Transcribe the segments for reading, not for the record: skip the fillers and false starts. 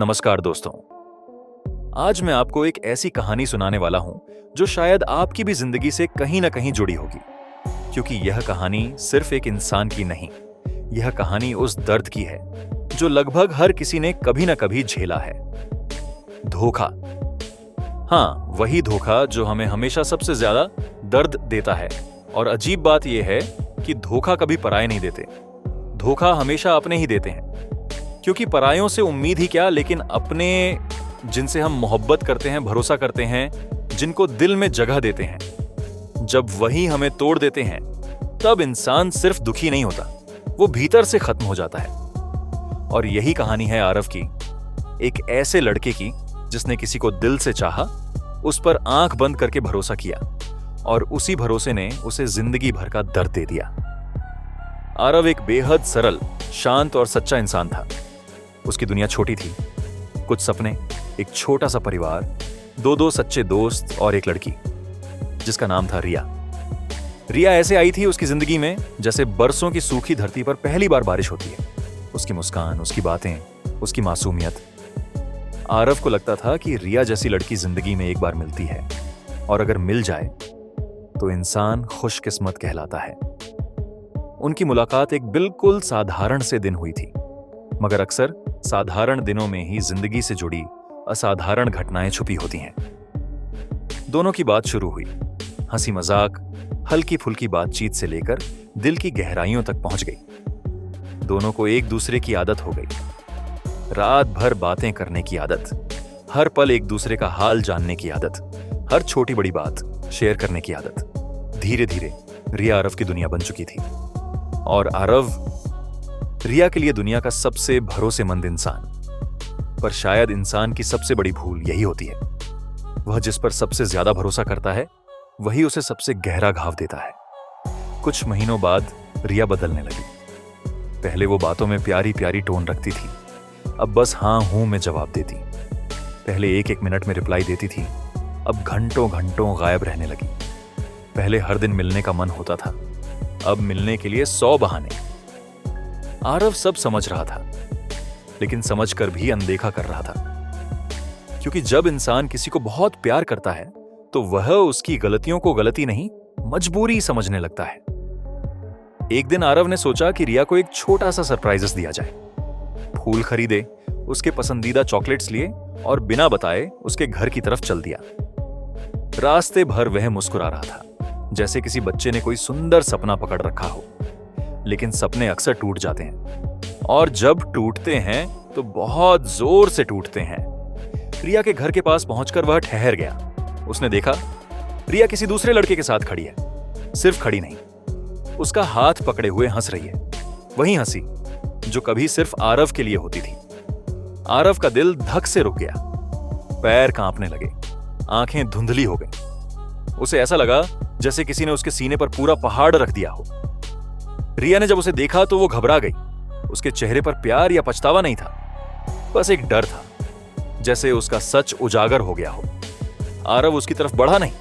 नमस्कार दोस्तों। आज मैं आपको एक ऐसी कहानी सुनाने वाला हूं जो शायद आपकी भी जिंदगी से कहीं ना कहीं जुड़ी होगी, क्योंकि यह कहानी सिर्फ एक इंसान की नहीं, यह कहानी उस दर्द की है जो लगभग हर किसी ने कभी ना कभी झेला है। धोखा। हाँ, वही धोखा जो हमें हमेशा सबसे ज्यादा दर्द देता है। और अजीब बात यह है कि धोखा कभी पराये नहीं देते, धोखा हमेशा अपने ही देते हैं। क्योंकि परायों से उम्मीद ही क्या, लेकिन अपने, जिनसे हम मोहब्बत करते हैं, भरोसा करते हैं, जिनको दिल में जगह देते हैं, जब वही हमें तोड़ देते हैं, तब इंसान सिर्फ दुखी नहीं होता, वो भीतर से खत्म हो जाता है। और यही कहानी है आरव की, एक ऐसे लड़के की जिसने किसी को दिल से चाहा, उस पर आंख बंद करके भरोसा किया, और उसी भरोसे ने उसे जिंदगी भर का दर्द दे दिया। आरव एक बेहद सरल, शांत और सच्चा इंसान था। उसकी दुनिया छोटी थी, कुछ सपने, एक छोटा सा परिवार, दो सच्चे दोस्त और एक लड़की जिसका नाम था रिया। रिया ऐसे आई थी उसकी जिंदगी में जैसे बरसों की सूखी धरती पर पहली बार बारिश होती है। उसकी मुस्कान, उसकी बातें, उसकी मासूमियत। आरव को लगता था कि रिया जैसी लड़की जिंदगी में एक बार मिलती है, और अगर मिल जाए तो इंसान खुशकिस्मत कहलाता है। उनकी मुलाकात एक बिल्कुल साधारण से दिन हुई थी, मगर अक्सर साधारण दिनों में ही जिंदगी से जुड़ी असाधारण घटनाएं छुपी होती हैं। दोनों की बात शुरू हुई, हंसी मजाक, हल्की फुल्की बातचीत से लेकर दिल की गहराइयों तक पहुंच गई। दोनों को एक दूसरे की आदत हो गई, रात भर बातें करने की आदत, हर पल एक दूसरे का हाल जानने की आदत, हर छोटी बड़ी बात शेयर करने की आदत। धीरे धीरे रिया आरव की दुनिया बन चुकी थी, और आरव रिया के लिए दुनिया का सबसे भरोसेमंद इंसान। पर शायद इंसान की सबसे बड़ी भूल यही होती है, वह जिस पर सबसे ज्यादा भरोसा करता है वही उसे सबसे गहरा घाव देता है। कुछ महीनों बाद रिया बदलने लगी। पहले वो बातों में प्यारी प्यारी टोन रखती थी, अब बस हाँ हूं में जवाब देती। पहले एक एक मिनट में रिप्लाई देती थी, अब घंटों घंटों गायब रहने लगी। पहले हर दिन मिलने का मन होता था, अब मिलने के लिए 100 बहाने। आरव सब समझ रहा था, लेकिन समझकर भी अनदेखा कर रहा था, क्योंकि जब इंसान किसी को बहुत प्यार करता है तो वह उसकी गलतियों को गलती नहीं, मजबूरी समझने लगता है। एक दिन आरव ने सोचा कि रिया को एक छोटा सा सरप्राइज दिया जाए। फूल खरीदे, उसके पसंदीदा चॉकलेट्स लिए और बिना बताए उसके घर की तरफ चल दिया। रास्ते भर वह मुस्कुरा रहा था, जैसे किसी बच्चे ने कोई सुंदर सपना पकड़ रखा हो। लेकिन सपने अक्सर टूट जाते हैं, और जब टूटते हैं तो बहुत जोर से टूटते हैं। रिया के घर के पास पहुंचकर वह ठहर गया। उसने देखा रिया किसी दूसरे लड़के के साथ खड़ी है। सिर्फ खड़ी नहीं, उसका हाथ पकड़े हुए हंस रही है, वही हंसी जो कभी सिर्फ आरव के लिए होती थी। आरव का दिल धक से रुक गया, पैर कांपने लगे, आंखें धुंधली हो गईं। उसे ऐसा लगा जैसे किसी ने उसके सीने पर पूरा पहाड़ रख दिया हो। रिया ने जब उसे देखा तो वो घबरा गई। उसके चेहरे पर प्यार या पछतावा नहीं था, बस एक डर था, जैसे उसका सच उजागर हो गया हो। आरव उसकी तरफ बढ़ा नहीं,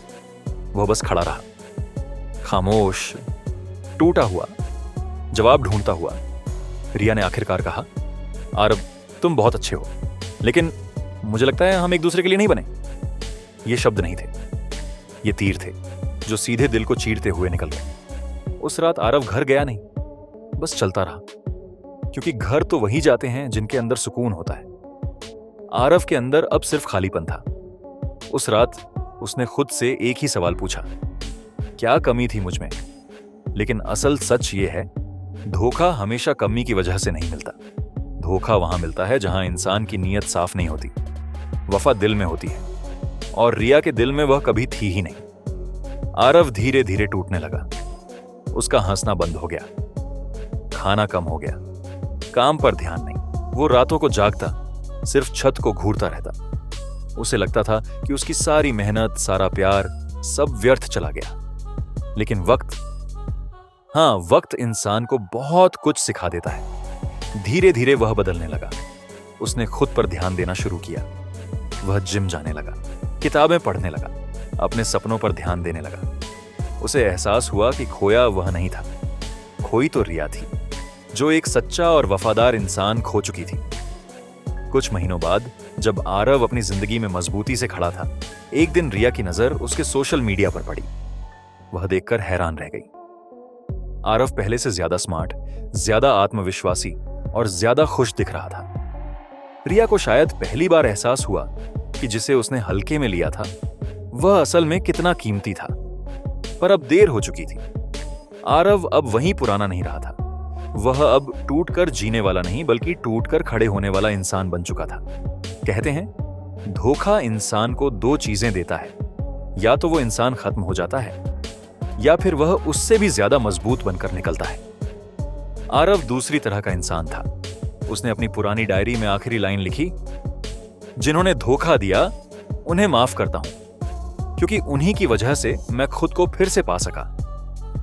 वह बस खड़ा रहा, खामोश, टूटा हुआ, जवाब ढूंढता हुआ। रिया ने आखिरकार कहा, आरव तुम बहुत अच्छे हो, लेकिन मुझे लगता है हम एक दूसरे के लिए नहीं बने। ये शब्द नहीं थे, ये तीर थे जो सीधे दिल को चीरते हुए निकल गए। उस रात आरव घर गया नहीं, बस चलता रहा, क्योंकि घर तो वही जाते हैं जिनके अंदर सुकून होता है। आरव के अंदर अब सिर्फ खालीपन था। उस रात उसने खुद से एक ही सवाल पूछा, क्या कमी थी मुझ में? लेकिन असल सच ये है, धोखा हमेशा कमी की वजह से नहीं मिलता। धोखा वहां मिलता है जहां इंसान की नीयत साफ नहीं होती, वफा दिल में होती है, और रिया के दिल में वह कभी थी ही नहीं। आरव धीरे धीरे टूटने लगा। उसका हंसना बंद हो गया, खाना कम हो गया, काम पर ध्यान नहीं। वो रातों को जागता, सिर्फ छत को घूरता रहता। उसे लगता था कि उसकी सारी मेहनत, सारा प्यार, सब व्यर्थ चला गया। लेकिन वक्त इंसान को बहुत कुछ सिखा देता है। धीरे धीरे वह बदलने लगा। उसने खुद पर ध्यान देना शुरू किया। वह जिम जाने लगा, किताबें पढ़ने लगा, अपने सपनों पर ध्यान देने लगा। उसे एहसास हुआ कि खोया वह नहीं था, खोई तो रिया थी, जो एक सच्चा और वफादार इंसान खो चुकी थी। कुछ महीनों बाद जब आरव अपनी जिंदगी में मजबूती से खड़ा था, एक दिन रिया की नजर उसके सोशल मीडिया पर पड़ी। वह देखकर हैरान रह गई। आरव पहले से ज्यादा स्मार्ट, ज्यादा आत्मविश्वासी और ज्यादा खुश दिख रहा था। रिया को शायद पहली बार एहसास हुआ कि जिसे उसने हल्के में लिया था वह असल में कितना कीमती था। पर अब देर हो चुकी थी। आरव अब वहीं पुराना नहीं रहा था। वह अब टूटकर जीने वाला नहीं बल्कि टूटकर खड़े होने वाला इंसान बन चुका था। कहते हैं, धोखा इंसान को दो चीजें देता है, या तो वो इंसान खत्म हो जाता है या फिर वह उससे भी ज्यादा मजबूत बनकर निकलता है। आरव दूसरी तरह का इंसान था। उसने अपनी पुरानी डायरी में आखिरी लाइन लिखी, जिन्होंने धोखा दिया उन्हें माफ करता हूं, क्योंकि उन्हीं की वजह से मैं खुद को फिर से पा सका।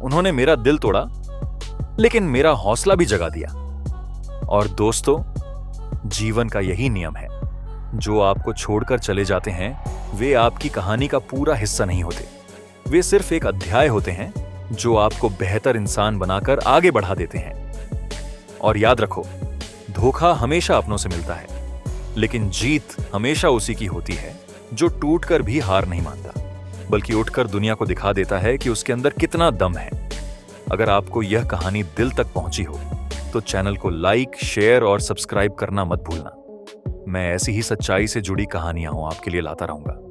उन्होंने मेरा दिल तोड़ा लेकिन मेरा हौसला भी जगा दिया। और दोस्तों, जीवन का यही नियम है, जो आपको छोड़कर चले जाते हैं वे आपकी कहानी का पूरा हिस्सा नहीं होते। वे सिर्फ एक अध्याय होते हैं जो आपको बेहतर इंसान बनाकर आगे बढ़ा देते हैं। और याद रखो, धोखा हमेशा अपनों से मिलता है, लेकिन जीत हमेशा उसी की होती है जो टूटकर भी हार नहीं मानता, बल्कि उठकर दुनिया को दिखा देता है कि उसके अंदर कितना दम है। अगर आपको यह कहानी दिल तक पहुंची हो तो चैनल को लाइक, शेयर और सब्सक्राइब करना मत भूलना। मैं ऐसी ही सच्चाई से जुड़ी कहानियां आपके लिए लाता रहूंगा।